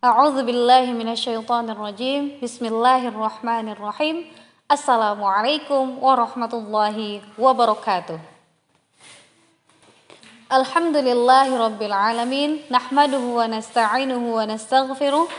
A'udzu billahi minasyaitonir rajim. Bismillahirrahmanirrahim. Assalamualaikum warahmatullahi wabarakatuh. Alhamdulillahi rabbil alamin. Nahmaduhu wa nasta'inuhu wa nastaghfiruh.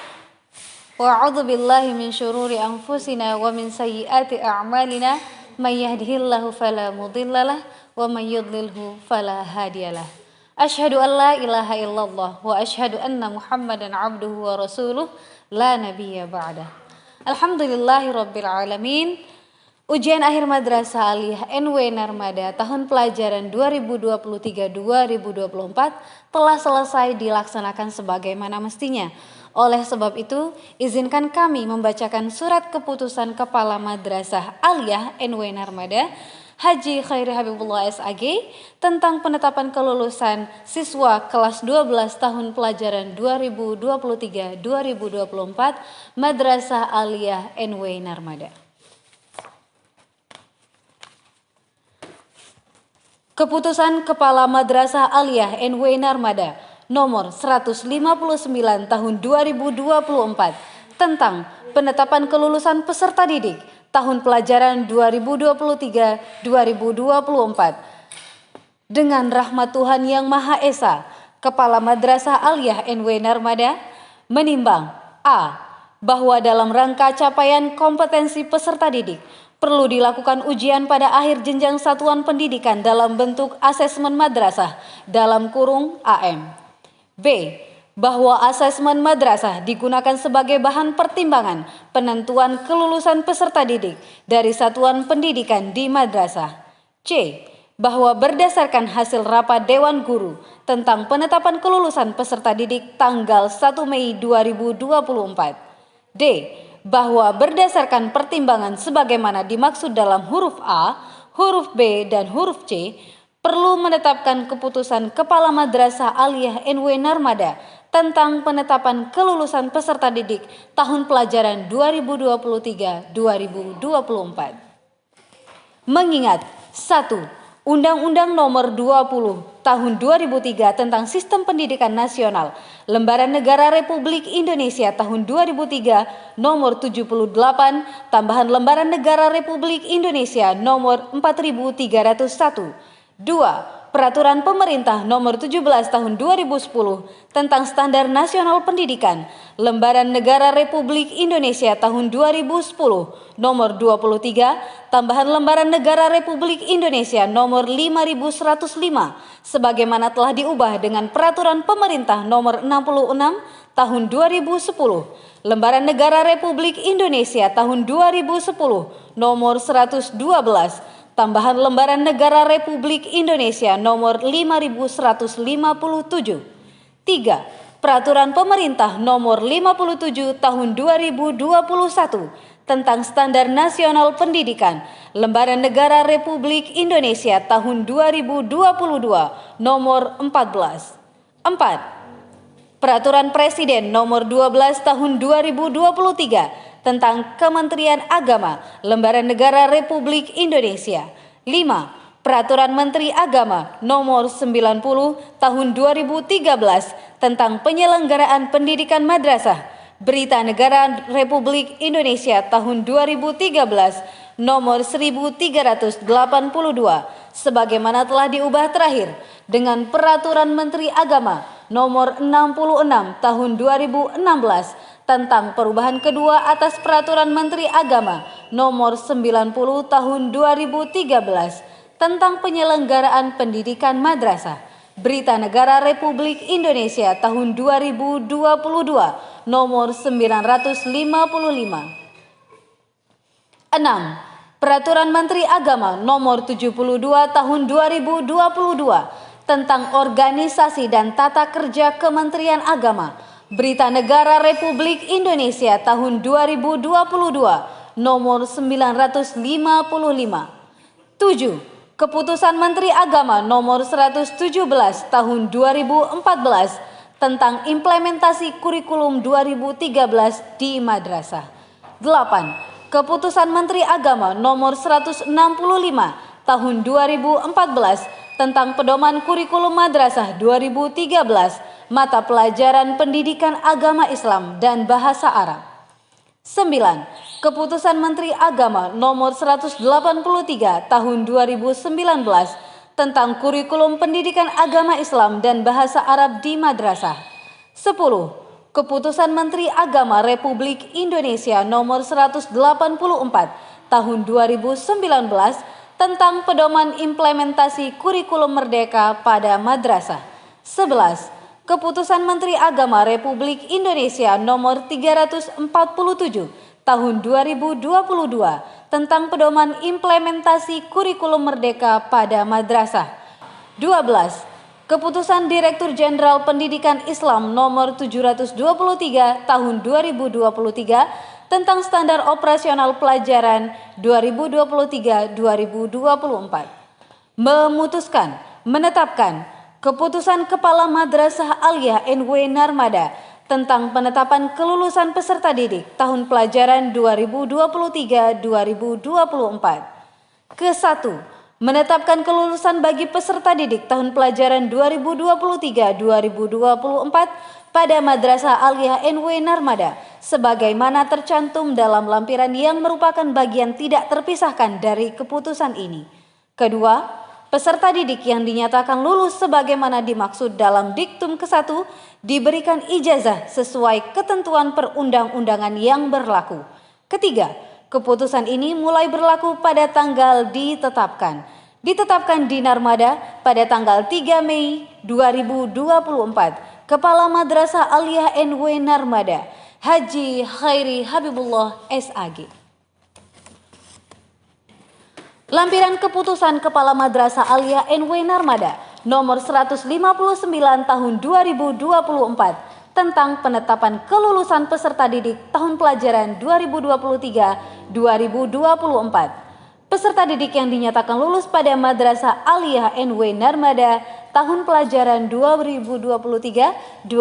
Wa a'udzu billahi min syururi anfusina wa min sayyiati a'malina. May yahdihillahu fala mudhillalah wa may yudlilhu fala hadiyalah. Asyhadu an la ilaha illallah wa asyhadu anna Muhammadan abduhu wa rasuluh la nabiyya ba'dah. Alhamdulillahi rabbil alamin. Ujian akhir Madrasah Aliyah NW Narmada tahun pelajaran 2023-2024 telah selesai dilaksanakan sebagaimana mestinya. Oleh sebab itu, izinkan kami membacakan surat keputusan Kepala Madrasah Aliyah NW Narmada Haji Khairi Habibullah SAG tentang penetapan kelulusan siswa kelas 12 tahun pelajaran 2023-2024 Madrasah Aliyah NW Narmada. Keputusan Kepala Madrasah Aliyah NW Narmada nomor 159 tahun 2024 tentang penetapan kelulusan peserta didik tahun pelajaran 2023-2024. Dengan rahmat Tuhan Yang Maha Esa, Kepala Madrasah Aliyah NW Narmada menimbang A. Bahwa dalam rangka capaian kompetensi peserta didik perlu dilakukan ujian pada akhir jenjang satuan pendidikan dalam bentuk asesmen madrasah dalam kurung AM. B. Bahwa asesmen madrasah digunakan sebagai bahan pertimbangan penentuan kelulusan peserta didik dari satuan pendidikan di madrasah. C. Bahwa berdasarkan hasil rapat Dewan Guru tentang penetapan kelulusan peserta didik tanggal 1 Mei 2024. D. Bahwa berdasarkan pertimbangan sebagaimana dimaksud dalam huruf A, huruf B, dan huruf C, perlu menetapkan keputusan Kepala Madrasah Aliyah NW Narmada tentang penetapan kelulusan peserta didik tahun pelajaran 2023-2024. Mengingat 1. Undang-Undang Nomor 20 Tahun 2003 tentang Sistem Pendidikan Nasional, Lembaran Negara Republik Indonesia Tahun 2003 Nomor 78, tambahan Lembaran Negara Republik Indonesia Nomor 4301. 2. Peraturan Pemerintah Nomor 17 Tahun 2010 tentang Standar Nasional Pendidikan, Lembaran Negara Republik Indonesia Tahun 2010 Nomor 23, tambahan Lembaran Negara Republik Indonesia Nomor 5105 sebagaimana telah diubah dengan Peraturan Pemerintah Nomor 66 Tahun 2010, Lembaran Negara Republik Indonesia Tahun 2010 Nomor 112, tambahan Lembaran Negara Republik Indonesia Nomor 5157. 3. Peraturan Pemerintah Nomor 57 Tahun 2021 tentang Standar Nasional Pendidikan, Lembaran Negara Republik Indonesia Tahun 2022 Nomor 14. 4. Peraturan Presiden Nomor 12 Tahun 2023 tentang Kementerian Agama, Lembaran Negara Republik Indonesia. 5. Peraturan Menteri Agama Nomor 90 Tahun 2013 tentang penyelenggaraan pendidikan madrasah, Berita Negara Republik Indonesia Tahun 2013 Nomor 1382 sebagaimana telah diubah terakhir dengan Peraturan Menteri Agama Nomor 66 Tahun 2016 tentang perubahan kedua atas Peraturan Menteri Agama Nomor 90 Tahun 2013 tentang penyelenggaraan pendidikan madrasah, Berita Negara Republik Indonesia Tahun 2022 Nomor 955. 6. Peraturan Menteri Agama Nomor 72 Tahun 2022 tentang organisasi dan tata kerja Kementerian Agama, Berita Negara Republik Indonesia Tahun 2022 Nomor 955. 7. Keputusan Menteri Agama Nomor 117 Tahun 2014 tentang implementasi kurikulum 2013 di madrasah. 8. Keputusan Menteri Agama Nomor 165 Tahun 2014 tentang pedoman kurikulum madrasah 2013 mata pelajaran pendidikan agama Islam dan bahasa Arab. 9. Keputusan Menteri Agama Nomor 183 Tahun 2019 tentang kurikulum pendidikan agama Islam dan bahasa Arab di madrasah. 10. Keputusan Menteri Agama Republik Indonesia Nomor 184 Tahun 2019 tentang pedoman implementasi kurikulum merdeka pada madrasah. 11. Keputusan Menteri Agama Republik Indonesia Nomor 347 Tahun 2022 tentang pedoman implementasi kurikulum merdeka pada madrasah. 12. Keputusan Direktur Jenderal Pendidikan Islam Nomor 723 Tahun 2023 tentang standar operasional pelajaran 2023-2024. Memutuskan, menetapkan Keputusan Kepala Madrasah Aliyah NW Narmada tentang penetapan kelulusan peserta didik tahun pelajaran 2023-2024. Ke-1. Menetapkan kelulusan bagi peserta didik tahun pelajaran 2023-2024 pada Madrasah Aliyah NW Narmada sebagaimana tercantum dalam lampiran yang merupakan bagian tidak terpisahkan dari keputusan ini. Kedua, peserta didik yang dinyatakan lulus sebagaimana dimaksud dalam diktum ke-1 diberikan ijazah sesuai ketentuan perundang-undangan yang berlaku. Ketiga, keputusan ini mulai berlaku pada tanggal ditetapkan di Narmada pada tanggal 3 Mei 2024. Kepala Madrasah Aliyah NW Narmada, Haji Khairi Habibullah SAG. Lampiran Keputusan Kepala Madrasah Aliyah NW Narmada Nomor 159 Tahun 2024 tentang penetapan kelulusan peserta didik tahun pelajaran 2023-2024. Peserta didik yang dinyatakan lulus pada Madrasah Aliyah NW Narmada tahun pelajaran 2023-2024.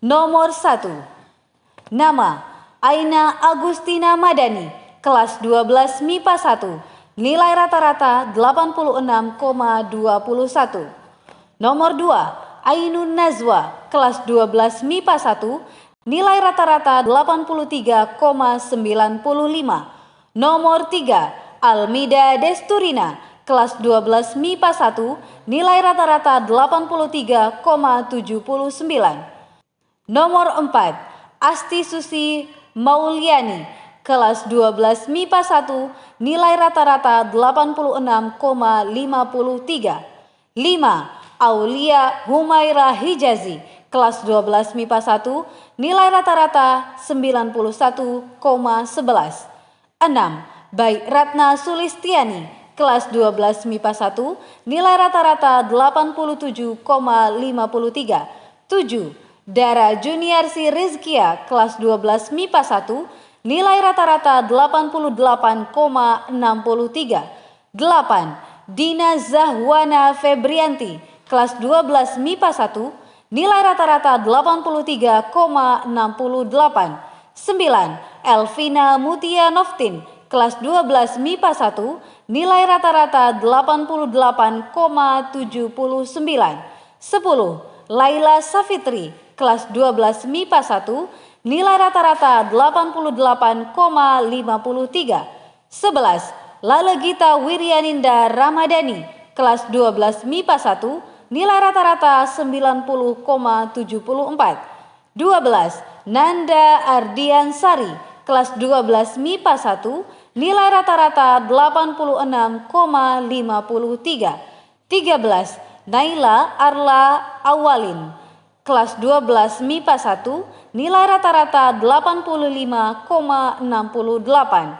Nomor 1. Nama Aina Agustina Madani, kelas 12 MIPA 1, nilai rata-rata 86,21. Nomor 2. Ainun Nazwa, kelas 12 MIPA 1, nilai rata-rata 83,95. Nomor 3. Almida Desturina, kelas 12 MIPA 1, nilai rata-rata 83,79. Nomor 4. Asti Susi Mauliani, kelas 12 MIPA 1, nilai rata-rata 86,53. 5. Aulia Humaira Hijazi, kelas 12 MIPA 1, nilai rata-rata 91,11. 6. Baik Ratna Sulistiani, kelas 12 MIPA 1, nilai rata-rata 87,53. 7. Dara Juniarsi Rizkia, kelas 12 MIPA 1, nilai rata-rata 88,63. 8. Dina Zahwana Febrianti, kelas 12 MIPA 1, nilai rata-rata 83,68. 9. Elvina Mutia Noftin, kelas 12 MIPA 1, nilai rata-rata 88,79. 10. Laila Safitri, kelas 12 MIPA 1, nilai rata-rata 88,53. 11. Lalegita Wiryaninda Ramadhani, kelas 12 MIPA 1, nilai rata-rata 90,74. 12. Nanda Ardiansari, kelas 12 MIPA 1, nilai rata-rata 86,53. 13. Naila Arla Awalin, kelas 12 MIPA 1, nilai rata-rata 85,68.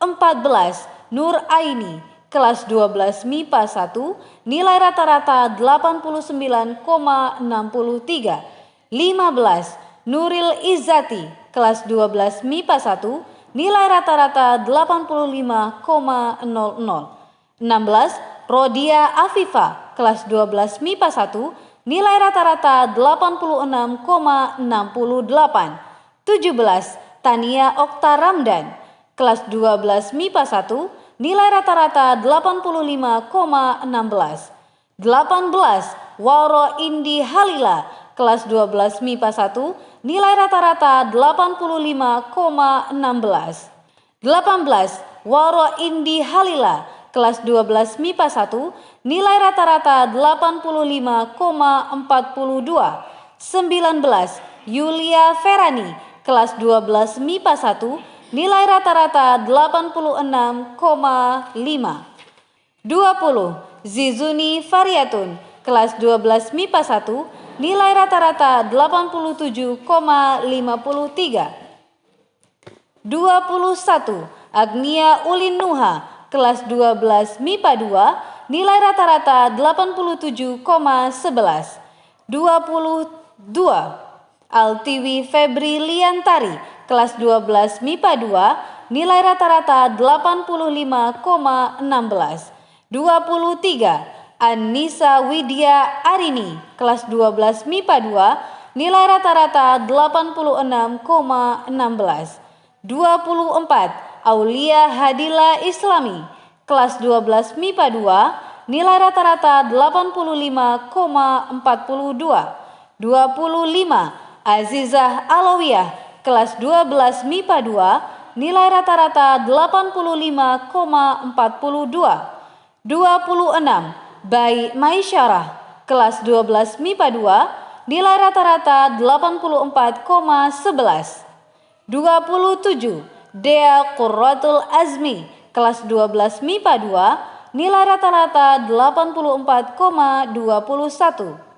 14. Nur Aini, kelas 12 MIPA 1, nilai rata-rata 89,63. 15. Nuril Izzati, kelas 12 MIPA 1, nilai rata-rata 85,00. 16. Rodia Afifa, kelas 12 MIPA 1, nilai rata-rata 86,68. 17. Tania Okta Ramdan, kelas 12 MIPA 1, nilai rata-rata 85,16. 18. Waro Indi Halila kelas 12 MIPA 1 nilai rata-rata 85,16. 18. Waro Indi Halila kelas 12 MIPA 1 nilai rata-rata 85,42. 19. Yulia Ferani kelas 12 MIPA 1 nilai rata-rata 86,5. 20. Zizuni Variatun kelas 12 MIPA 1 nilai rata-rata 87,53. 21. Agnia Ulin Nuha kelas 12 MIPA 2 nilai rata-rata 87,11. 22. Altiwi Febri Liantari kelas 12 MIPA 2 nilai rata-rata 85,16. 23. Anissa Widya Arini kelas 12 MIPA 2 nilai rata-rata 86,16. 24. Aulia Hadila Islami kelas 12 MIPA 2 nilai rata-rata 85,42. 25. Azizah Alawiyah kelas 12 MIPA 2 nilai rata-rata 85,42. 26. Bai Maisyarah kelas 12 MIPA 2 nilai rata-rata 84,11. 27. Dea Qurratul Azmi kelas 12 MIPA 2 nilai rata-rata 84,21.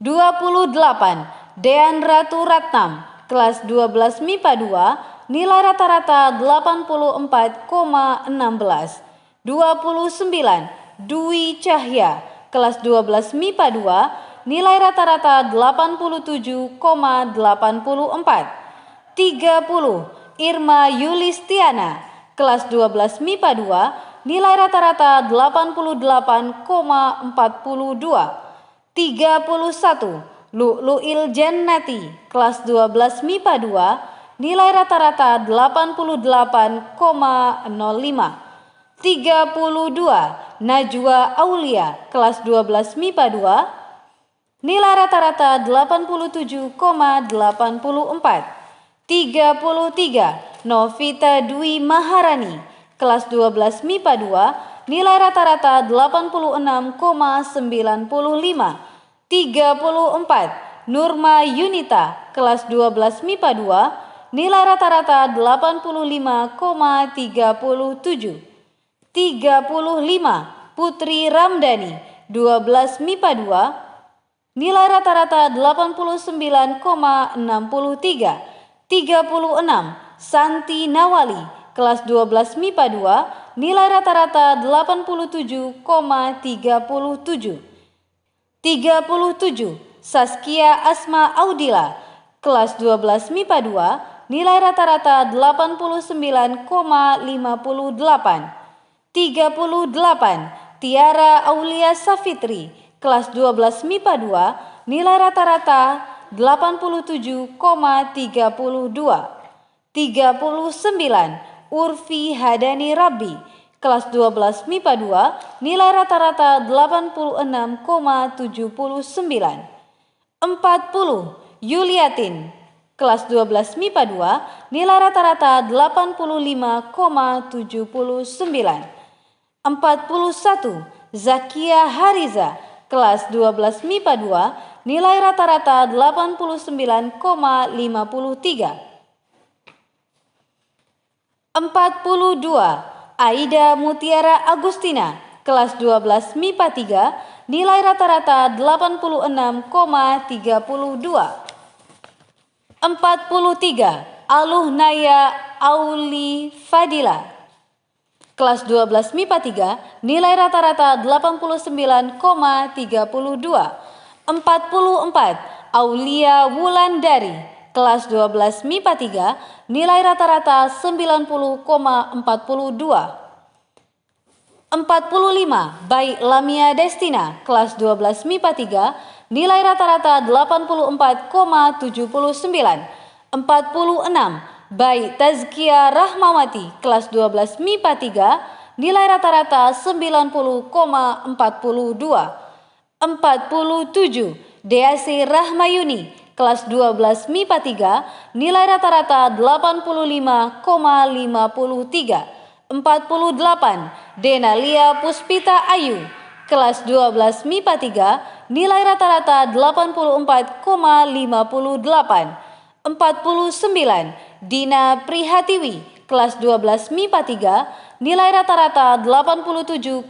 28. Dean Ratu Ratnam kelas 12 MIPA 2 nilai rata-rata 84,16. 29. Dwi Cahya kelas 12 MIPA 2 nilai rata-rata 87,84. 30. Irma Yulistiana kelas 12 MIPA 2 nilai rata-rata 88,42. 31. Lu'lu'il Jannati kelas 12 MIPA 2 nilai rata-rata 88,05. 32. Najwa Aulia kelas 12 MIPA 2 nilai rata-rata 87,84. 33. Novita Dwi Maharani kelas 12 MIPA 2 nilai rata-rata 86,95. 34. Nurma Yunita kelas 12 MIPA 2 nilai rata-rata 85,37. 35. Putri Ramdhani 12 MIPA 2 nilai rata-rata 89,63. 36. Santi Nawali kelas 12 MIPA 2 nilai rata-rata 87,37. 37. Saskia Asma Audila kelas 12 MIPA 2 nilai rata-rata 89,58. 38. Tiara Aulia Safitri kelas 12 MIPA 2 nilai rata-rata 87,32. 39. Urfi Hadani Rabbi kelas 12 MIPA 2 nilai rata-rata 86,79. 40. Yuliatin kelas 12 MIPA 2 nilai rata-rata 85,79. 41. Zakia Hariza kelas 12 MIPA 2 nilai rata-rata 89,53. 42. Aida Mutiara Agustina kelas 12 MIPA 3 nilai rata-rata 86,32. 43. Aluh Naya Auli Fadila kelas 12 MIPA 3 nilai rata-rata 89,32. 44. Aulia Wulandari kelas 12 MIPA 3 nilai rata-rata 90,42. 45. Baik Lamia Destina kelas 12 MIPA 3 nilai rata-rata 84,79. 46. Baik Tazkia Rahmawati kelas 12 MIPA 3 nilai rata-rata 90,42. 47. Deasi Rahmayuni kelas 12 MIPA 3 nilai rata-rata 85,53. 48. Denalia Puspita Ayu kelas 12 MIPA 3 nilai rata-rata 84,58. 49. Dina Prihatiwi kelas 12 MIPA 3 nilai rata-rata 87,42.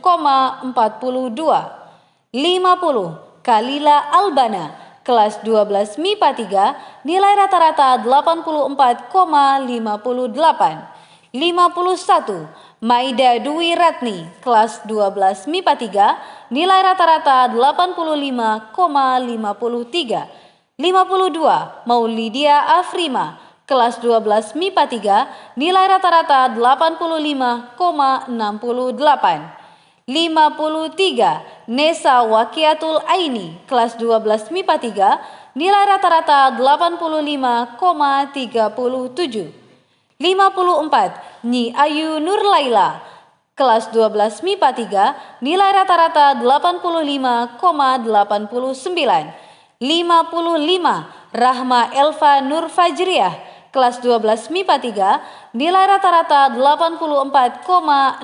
50. Kalila Albana kelas 12 MIPA 3 nilai rata-rata 84,58. 51. Maida Dwi Ratni kelas 12 MIPA 3 nilai rata-rata 85,53. 52. Maulidia Afrima kelas 12 MIPA 3 nilai rata-rata 85,68. 53. Nesa Wakiatul Aini kelas 12 MIPA 3 nilai rata-rata 85,37. 54. Nyi Ayu Nurlaila kelas 12 MIPA 3 nilai rata-rata 85,89. 55. Rahma Elva Nur Fajriah kelas 12 MIPA 3 nilai rata-rata 84,16.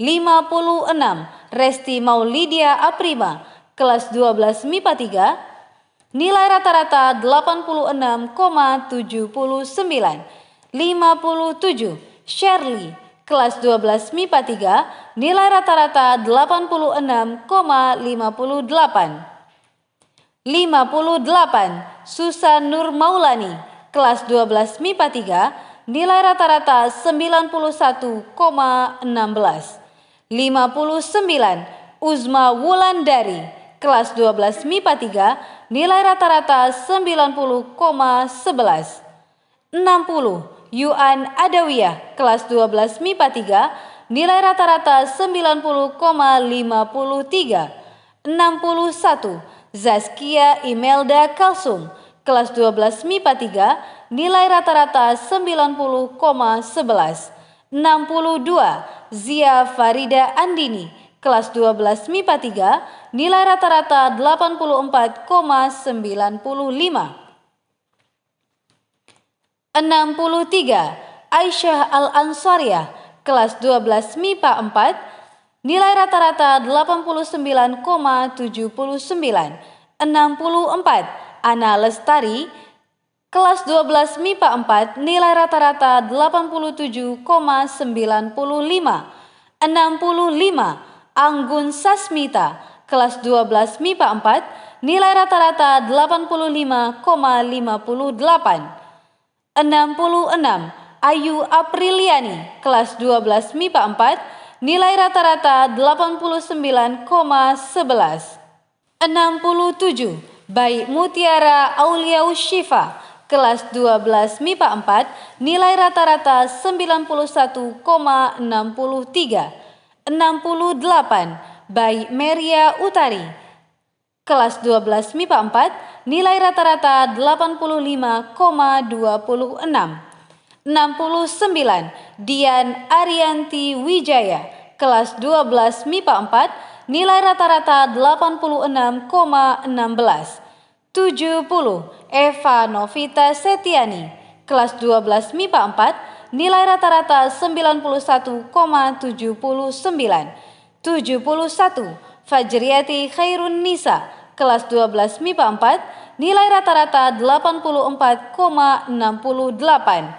56. Resti Maulidia Aprima kelas 12 MIPA 3 nilai rata-rata 86,79. 57. Shirley kelas 12 MIPA 3 nilai rata-rata 86,58. 58. Susan Nur Maulani kelas 12 MIPA 3 nilai rata-rata 91,16. 59. Uzma Wulandari kelas 12 MIPA 3 nilai rata-rata 90,11. 60. Yuan Adawiyah kelas 12 MIPA 3 nilai rata-rata 90,53. 61. Zaskia Imelda Kalsum kelas 12 MIPA 3 nilai rata-rata 90,11. 62. Zia Farida Andini kelas 12 MIPA 3 nilai rata-rata 84,95. 63. Aisyah Al-Ansariah kelas 12 MIPA 4 nilai rata-rata 89,79. 64. Ana Lestari kelas 12 MIPA 4 nilai rata-rata 87,95. 65. Anggun Sasmita kelas 12 MIPA 4 nilai rata-rata 85,58. 66. Ayu Apriliani kelas 12 MIPA 4 nilai rata-rata 89,11. 67. Baik Mutiara Auliaus Syifa kelas 12 MIPA 4 nilai rata-rata 91,63. 68. Baik Meria Utari kelas 12 MIPA 4 nilai rata-rata 85,26. 69. Dian Arianti Wijaya kelas 12 MIPA 4 nilai rata-rata 86,16. 70. Eva Novita Setiani kelas 12 MIPA 4 nilai rata-rata 91,79. 71. Fajriati Khairun Nisa kelas 12 MIPA 4 nilai rata-rata 84,68.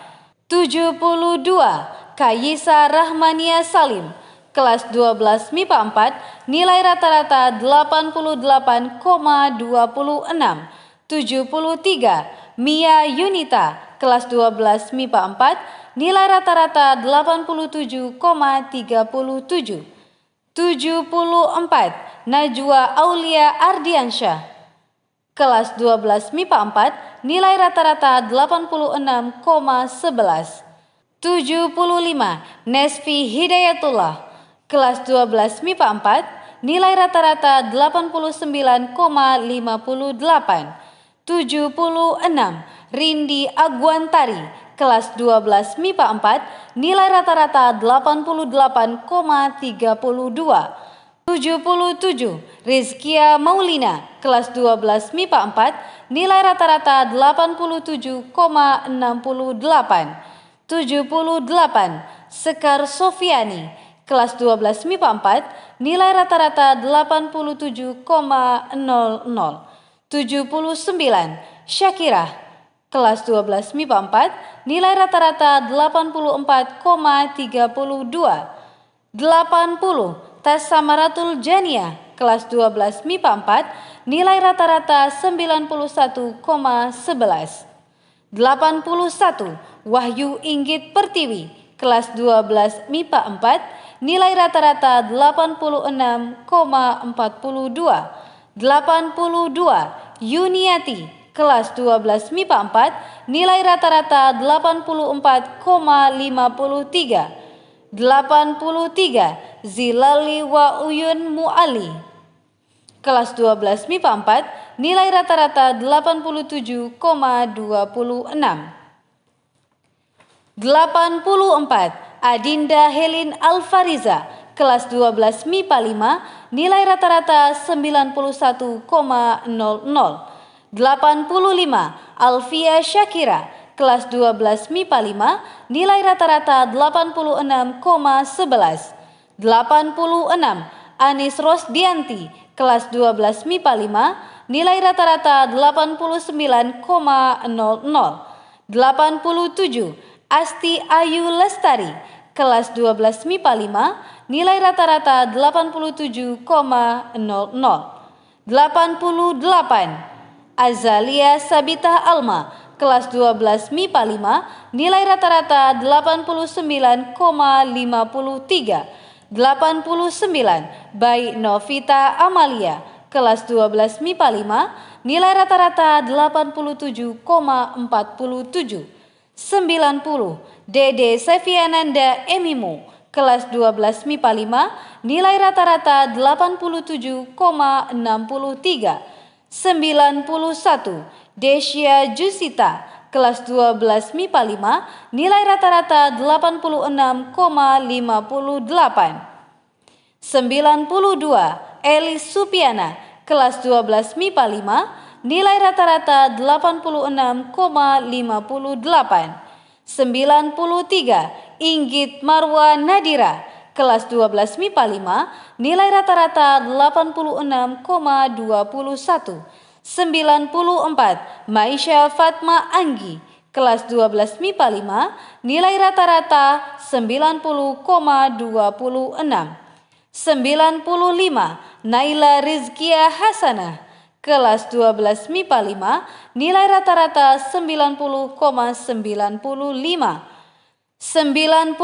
72. Kayisa Rahmania Salim kelas 12 MIPA 4 nilai rata-rata 88,26. 73. Mia Yunita kelas 12 MIPA 4 nilai rata-rata 87,37. 74. Najwa Aulia Ardiansyah kelas 12 MIPA 4 nilai rata-rata 86,11. 75. Nesfi Hidayatullah kelas 12 MIPA 4 nilai rata-rata 89,58. 76. Rindi Agwantari kelas 12 MIPA 4, nilai rata-rata 88,32. 77. Rizkia Maulina, kelas 12 MIPA 4, nilai rata-rata 87,68. 78. Sekar Sofiani, kelas 12 MIPA 4, nilai rata-rata 87,00. 79. Syakirah, kelas 12 MIPA 4, nilai rata-rata 84,32. 80. Tasamaratul Jania, kelas 12 MIPA 4, nilai rata-rata 91,11. 81. Wahyu Inggit Pertiwi, kelas 12 MIPA 4, nilai rata-rata 86,42. 82. Yuniati, kelas 12 MIPA 4, nilai rata-rata 84,53. 83. Zilali wa Uyun Mu'ali, kelas 12 MIPA 4, nilai rata-rata 87,26. 84. Adinda Helin Alfariza, kelas 12 MIPA 5, nilai rata-rata 91,00. 85. Alfia Syakira, kelas 12 MIPA 5, nilai rata-rata 86,11. 86. Anis Rosdianti, kelas 12 MIPA 5, nilai rata-rata 89,00. 87. Asti Ayu Lestari, kelas 12 MIPA 5, nilai rata-rata 87,00. 88. Azalia Sabita Alma, kelas 12 MIPA 5, nilai rata-rata 89,53. 89. Baik Novita Amalia, kelas 12 MIPA 5, nilai rata-rata 87,47. 90. Dede Seviananda Emimo, kelas 12 MIPA 5, nilai rata-rata 87,63. 91. Desya Jusita, kelas 12 MIPA 5, nilai rata-rata 86,58. 92. Elis Supiana, kelas 12 MIPA 5, nilai rata-rata 86,58. 93. Inggit Marwa Nadira, kelas 12 MIPA 5, nilai rata-rata 86,21. 94. Maisha Fatma Anggi, kelas 12 MIPA 5, nilai rata-rata 90,26. 95. Naila Rizkia Hasanah, kelas 12 MIPA 5, nilai rata-rata 90,95. 96.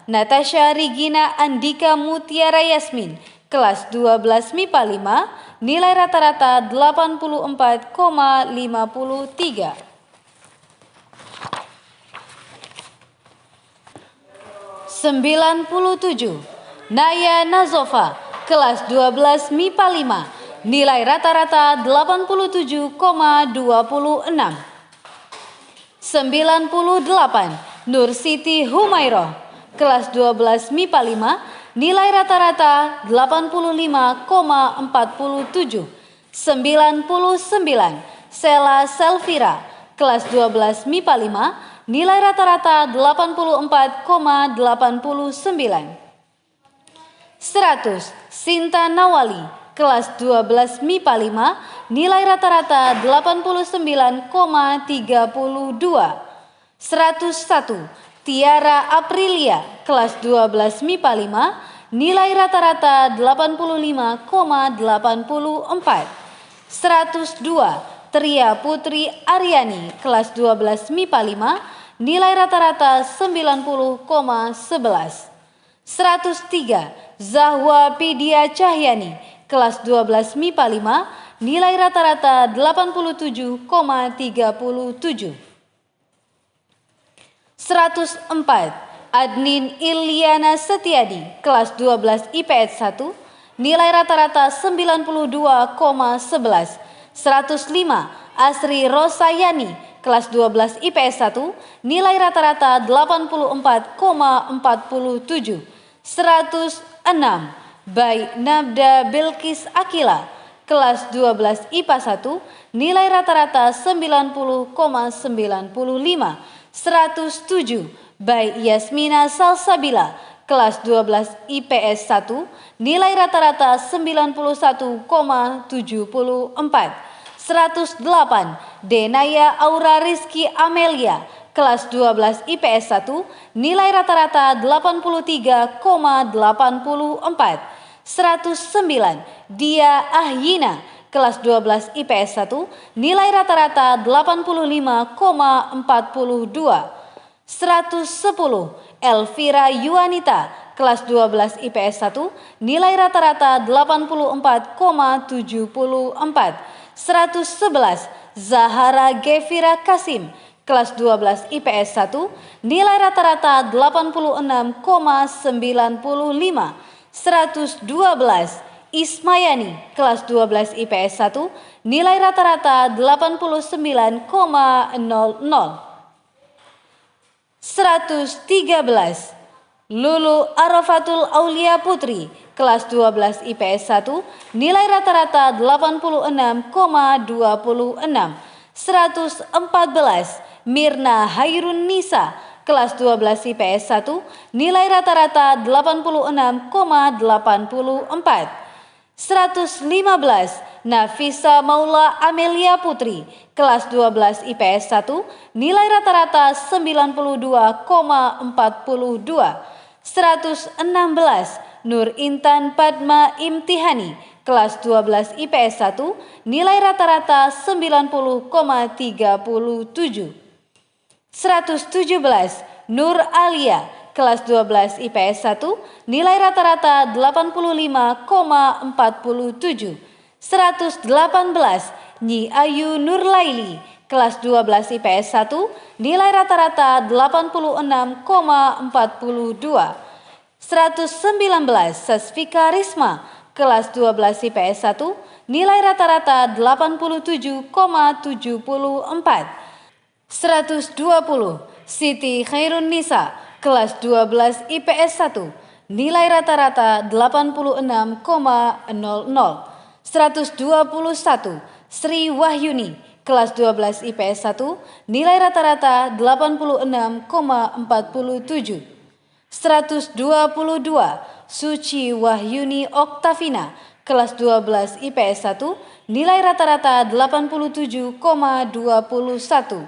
Natasha Regina Andika Mutiara Yasmin, kelas 12 MIPA 5, nilai rata-rata 84,53. 97. Naya Nazova, kelas 12 MIPA 5, nilai rata-rata 87,26. 98. Nur Siti Humairah, kelas 12 MIPA 5, nilai rata-rata 85,47. 99. Sela Selvira, kelas 12 MIPA 5, nilai rata-rata 84,89. 100. Sinta Nawali, kelas 12 MIPA 5, nilai rata-rata 89,32. 101. Tiara Aprilia, kelas 12 MIPA 5, nilai rata-rata 85,84. 102. Tria Putri Aryani, kelas 12 MIPA 5, nilai rata-rata 90,11. 103. Zahwa Pidia Cahyani, kelas 12 MIPA 5, nilai rata-rata 87,37. 104. Adnin Ilyana Setiadi, kelas 12 IPS 1, nilai rata-rata 92,11. 105. Asri Rosayani, kelas 12 IPS 1, nilai rata-rata 84,47. 106. By Nabda Bilkis Akila, kelas 12 IPA 1, nilai rata-rata 90,95. 107. By Yasmina Salsabila, kelas 12 IPS 1, nilai rata-rata 91,74. 108. Denaya Aura Rizky Amelia, kelas 12 IPS 1, nilai rata-rata 83,84. 109. Dia Ahyina, kelas 12 IPS 1, nilai rata-rata 85,42. 110. Elvira Yuanita, kelas 12 IPS 1, nilai rata-rata 84,74. 111. Zahara Gevira Kasim, kelas 12 IPS 1, nilai rata-rata 86,95. 112. Ismayani, kelas 12 IPS 1, nilai rata-rata 89,00. 113. Lulu Arafatul Aulia Putri, kelas 12 IPS 1, nilai rata-rata 86,26. 114. Mirna Hairun Nisa, kelas 12 IPS 1, nilai rata-rata 86,84. 115. Nafisa Maula Amelia Putri, kelas 12 IPS 1, nilai rata-rata 92,42. 116. Nur Intan Padma Imtihani, kelas 12 IPS 1, nilai rata-rata 90,37. 117. Nur Alia, kelas 12 IPS 1, nilai rata-rata 85,47. 118. Nyi Ayu Nurlaili, kelas 12 IPS 1, nilai rata-rata 86,42. 119. Sasfika Risma, kelas 12 IPS 1, nilai rata-rata 87,74. 120. Siti Khairun Nisa, kelas 12 IPS 1, nilai rata-rata 86,00. 121. Sri Wahyuni, kelas 12 IPS 1, nilai rata-rata 86,47. 122. Suci Wahyuni Oktavina, kelas 12 IPS 1, nilai rata-rata 87,21.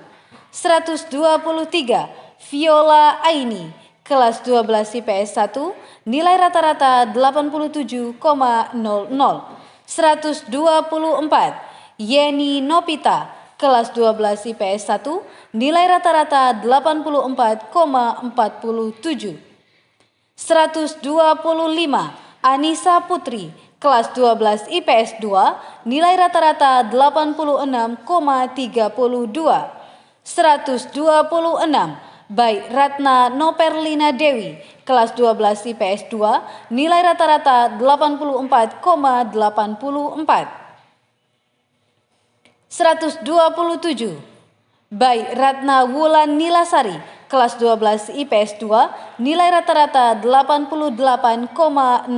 123. Viola Aini, kelas 12 IPS 1, nilai rata-rata 87,00. 124. Yeni Nopita, kelas 12 IPS 1, nilai rata-rata 84,47. 125. Anissa Putri, kelas 12 IPS 2, nilai rata-rata 86,32. 126. By Ratna Noperlina Dewi, kelas 12 IPS 2, nilai rata-rata 84,84. 127. By Ratna Wulan Nilasari, kelas 12 IPS 2, nilai rata-rata 88,00.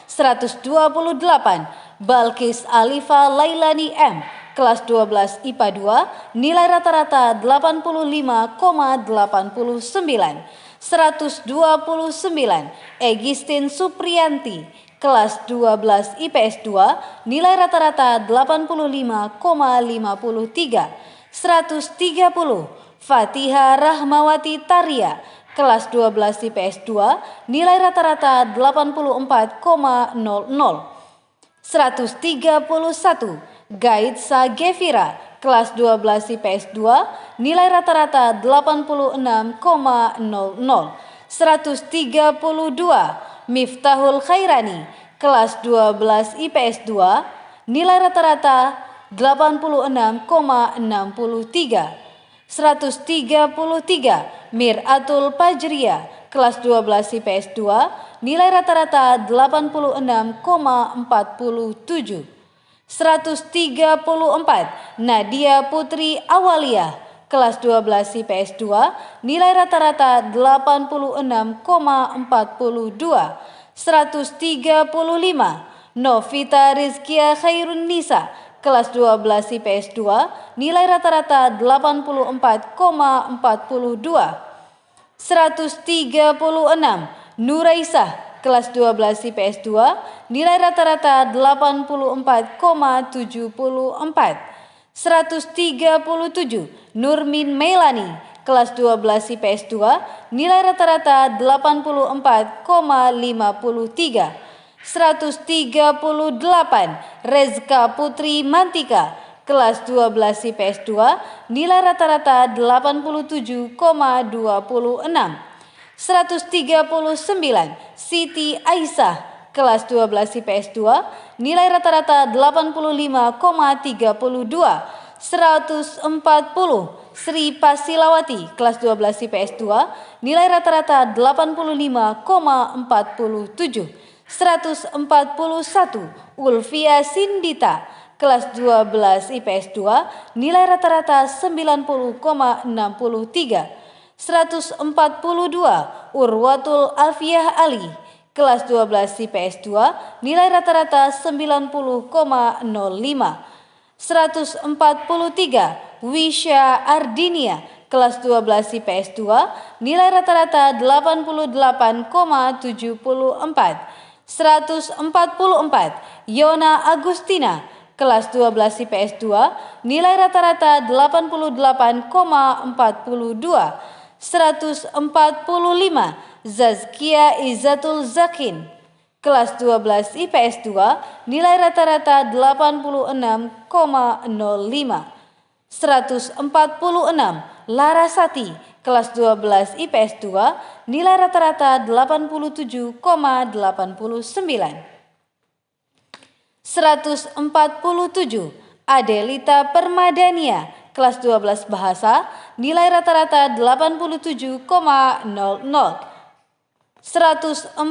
128. Balkis Alifa Lailani M, kelas 12 IPA 2, nilai rata-rata 85,89. 129. Egistin Supriyanti, kelas 12 IPS 2, nilai rata-rata 85,53. 130. Fatiha Rahmawati Taria, kelas 12 IPS 2, nilai rata-rata 84,00. 131. Gaitsa Gevira, kelas 12 IPS 2, nilai rata-rata 86,00. 132. Miftahul Khairani, kelas 12 IPS 2, nilai rata-rata 86,63. 133. Miratul Pajria, kelas 12 IPS 2, nilai rata-rata 86,47. 134 Nadia Putri Awalia, kelas 12 IPS 2, nilai rata-rata 86,42. 135 Novita Rizkia Khairun Nisa, kelas 12 IPS 2, nilai rata-rata 84,42. 136 Nuraisah, kelas 12 IPS 2, nilai rata-rata 84,74. 137 Nurmin Melani, kelas 12 IPS 2, nilai rata-rata 84,53. 138 Rezka Putri Mantika, kelas 12 IPS 2, nilai rata-rata 87,26. 139 Siti Aisyah, kelas 12 IPS 2, nilai rata-rata 85,32. 140 Sri Pasilawati, kelas 12 IPS 2, nilai rata-rata 85,47. 141 Ulfia Sindita, kelas 12 IPS 2, nilai rata-rata 90,63. 142 Urwatul Afiah Ali, kelas 12 IPS 2, nilai rata-rata 90,05. 143 Wisya Ardinia, kelas 12 IPS 2, nilai rata-rata 88,74. 144 Yona Agustina, kelas 12 IPS 2, nilai rata-rata 88,42. 145 Zazkia Izzatul Zakin, kelas 12 IPS 2, nilai rata-rata 86,05. 146 Larasati, kelas 12 IPS 2, nilai rata-rata 87,89. 147 Adelita Permadania, kelas 12 Bahasa, nilai rata-rata 87,00. 148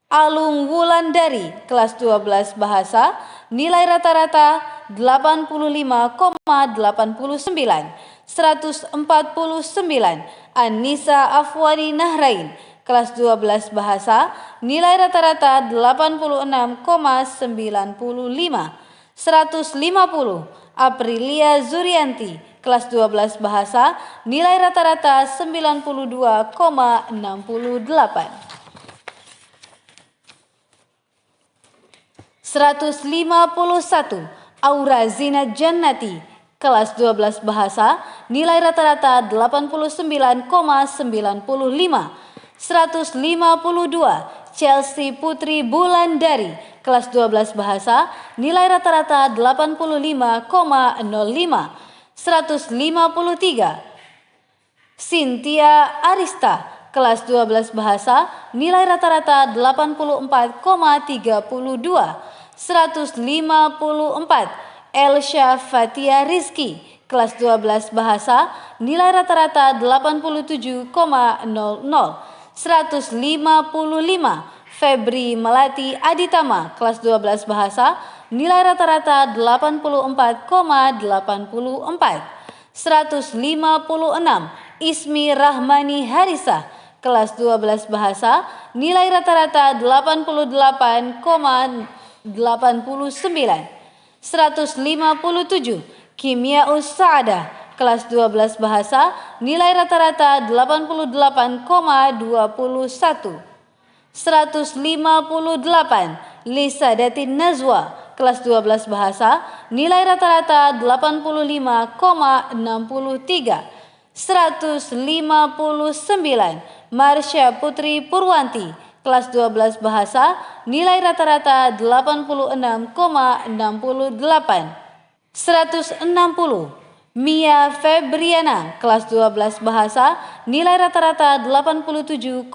Alung Wulandari, kelas 12 Bahasa, nilai rata-rata 85,89. 149 Anissa Afwani Nahrain, kelas 12 Bahasa, nilai rata-rata 86,95. 150 Aprilia Zurianti, kelas 12 Bahasa, nilai rata-rata 92,68. 151 Aura Zinat Jannati, kelas 12 Bahasa, nilai rata-rata 89,95. 152 Chelsea Putri Bulandari, kelas 12 Bahasa, nilai rata-rata 85,05. 153 Cynthia Arista, kelas 12 Bahasa, nilai rata-rata 84,32. 154 Elsha Fatia Rizky, kelas 12 Bahasa, nilai rata-rata 87,00. 155 Febri Melati Aditama, kelas 12 Bahasa, nilai rata-rata 84,84. 156 Ismi Rahmani Harisa, kelas 12 Bahasa, nilai rata-rata 88,89. 157 Kimia Usada, kelas 12 Bahasa, nilai rata-rata 88,21. 158 Lisa Datin Nazwa, kelas 12 Bahasa, nilai rata-rata 85,63. 159 Marsha Putri Purwanti, kelas 12 Bahasa, nilai rata-rata 86,68. 160 Mia Febriana, kelas 12 Bahasa, nilai rata-rata 87,26.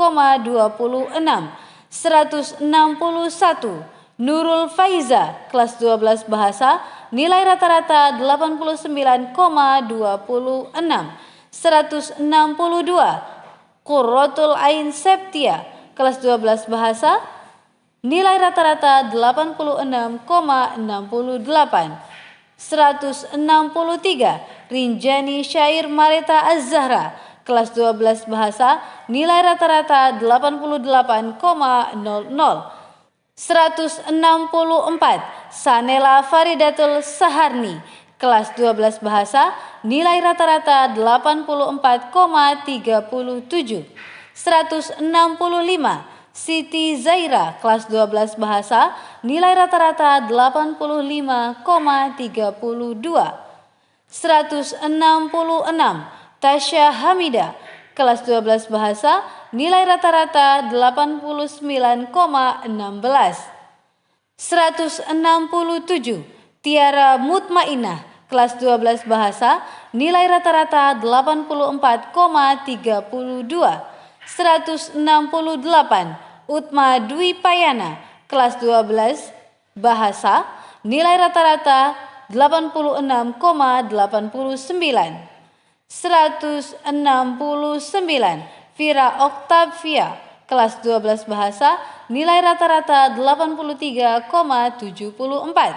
161 Nurul Faiza, kelas 12 Bahasa, nilai rata-rata 89,26. 162 Qurratul Ain Septia, kelas 12 Bahasa, nilai rata-rata 86,68. 163 Rinjani Syair Mareta Az-Zahra, kelas 12 bahasa, nilai rata-rata 88,00. 164 Sanela Faridatul Saharni, kelas 12 bahasa, nilai rata-rata 84,37. 165 Siti Zaira, kelas 12 bahasa, nilai rata-rata 85,32. 166 Tasya Hamida, kelas 12 bahasa, nilai rata-rata 89,16. 167 Tiara Mutmainah, kelas 12 bahasa, nilai rata-rata 84,32. 168 Utma Dwi Payana, kelas 12 bahasa, nilai rata-rata 86,89. 169 Vira Oktavia, kelas 12 bahasa, nilai rata-rata 83,74.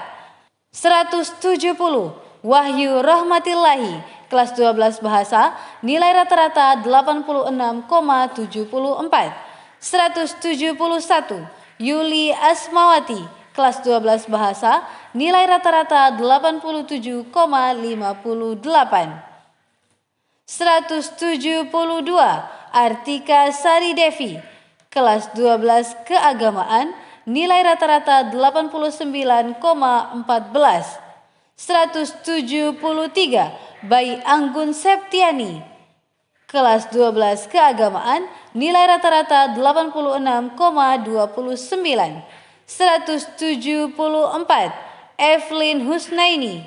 170 Wahyu Rahmatillahi, kelas 12 bahasa, nilai rata-rata 86,74. 171 Yuli Asmawati, kelas 12 bahasa, nilai rata-rata 87,58. 172 Artika Sari Devi, kelas 12 keagamaan, nilai rata-rata 89,14. 173 Bayi Anggun Septiani, kelas 12 keagamaan, nilai rata-rata 86,29. 174 Evelyn Husnaini,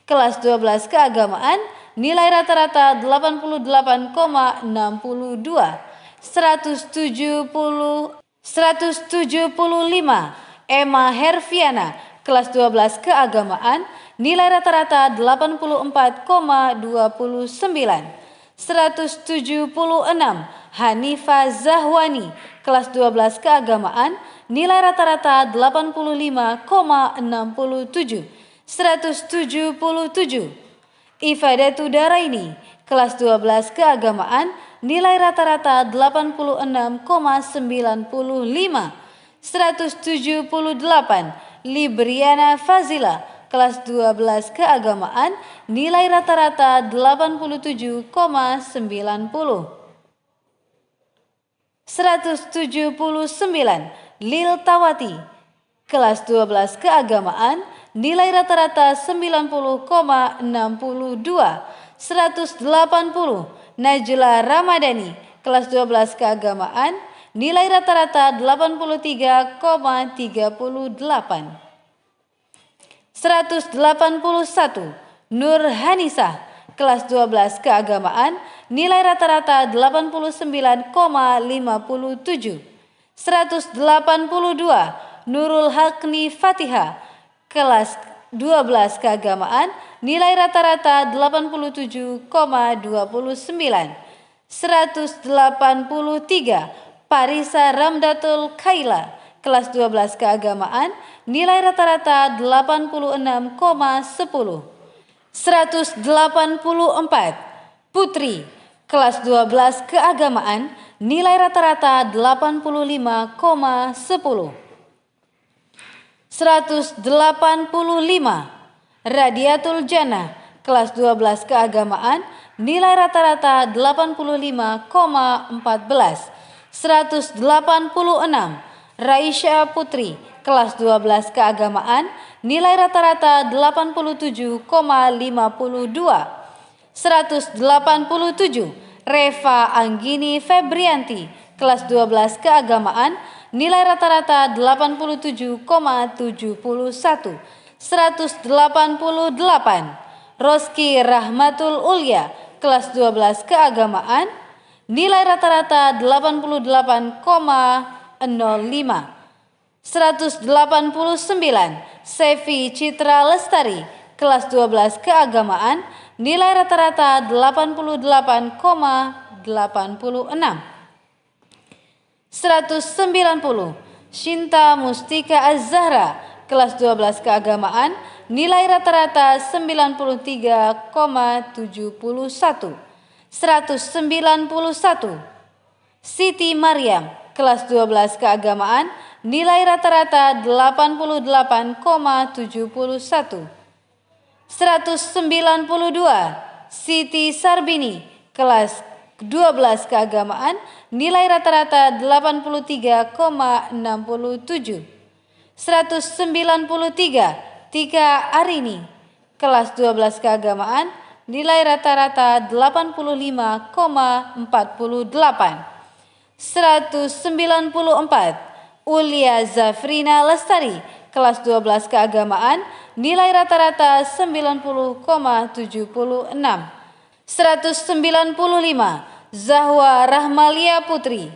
kelas 12 keagamaan, nilai rata-rata 88,62. 175 Emma Herviana, kelas 12 keagamaan, nilai rata-rata 84,29. 176 Hanifa Zahwani, kelas 12 keagamaan, nilai rata-rata 85,67. 177 Ifadatu Daraini, kelas 12 keagamaan, nilai rata-rata 86,95. 178 Libriana Fazila, kelas 12 keagamaan, nilai rata-rata 87,90. 179 Lil Tawati, kelas 12 keagamaan, nilai rata-rata 90,62. 180 Najla Ramadhani, kelas 12 keagamaan, nilai rata-rata 83,38. 181 Nur Hanisa, kelas 12 keagamaan, nilai rata-rata 89,57. 182 Nurul Hakni Fatiha, kelas 12 keagamaan, nilai rata-rata 87,29. 183 Parisa Ramdatul Kaila, kelas 12 keagamaan, nilai rata-rata 86,10. 184 Putri, kelas 12 keagamaan, nilai rata-rata 85,10. 185 Radiatul Jannah, kelas 12 keagamaan, nilai rata-rata 85,14. 186 Raisya Putri, kelas 12 keagamaan, nilai rata-rata 87,52. 187 Reva Anggini Febrianti, kelas 12 keagamaan, nilai rata-rata 87,71. 188 Roski Rahmatul Ulya, kelas 12 keagamaan, nilai rata-rata 88,05. 189 Sevi Citra Lestari, kelas 12 keagamaan, nilai rata-rata 88,86. 190 Shinta Mustika Az-Zahra, kelas 12 keagamaan, nilai rata-rata 93,71. 191. Siti Maryam, kelas 12 keagamaan, nilai rata-rata 88,71. 192. Siti Sarbini, kelas 12 keagamaan, nilai rata-rata 83,67. 193. Tika Arini, kelas 12 keagamaan, nilai rata-rata 85,48. 194. Ulia Zafrina Lestari, kelas 12 keagamaan, nilai rata-rata 90,76. 195. Zahwa Rahmalia Putri,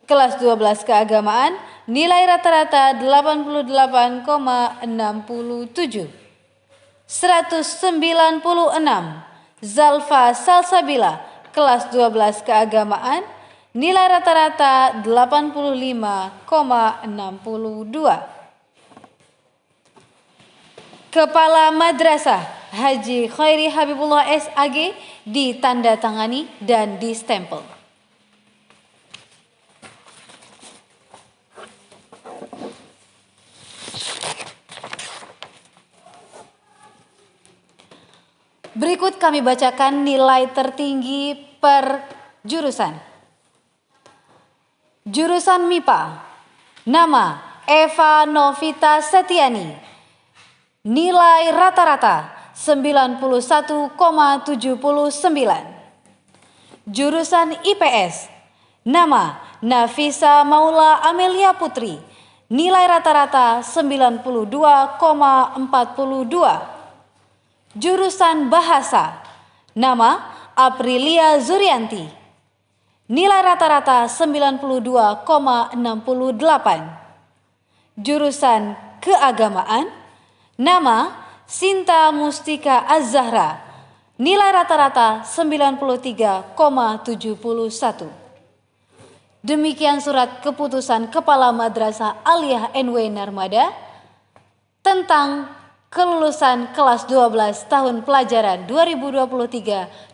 kelas 12 keagamaan, nilai rata-rata 88,67. 196. Zalfa Salsabila, kelas 12 keagamaan, nilai rata-rata 85,62. Kepala Madrasah Haji Khairi Habibullah SAG ditandatangani dan distempel. Berikut kami bacakan nilai tertinggi per jurusan. Jurusan MIPA, nama Eva Novita Setiani, nilai rata-rata 91,79. Jurusan IPS, nama Nafisa Maula Amelia Putri, nilai rata-rata 92,42. Jurusan Bahasa, nama Aprilia Zurianti, nilai rata-rata 92,68. Jurusan Keagamaan, nama Shinta Mustika Az-Zahra, nilai rata-rata 93,71. Demikian surat keputusan Kepala Madrasah Aliyah NW Narmada tentang kelulusan kelas 12 tahun pelajaran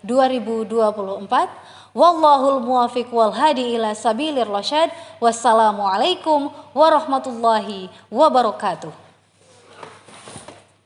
2023-2024. Wallahul muwafiq wal hadi ila sabilir rasyad. Wassalamualaikum warahmatullahi wabarakatuh.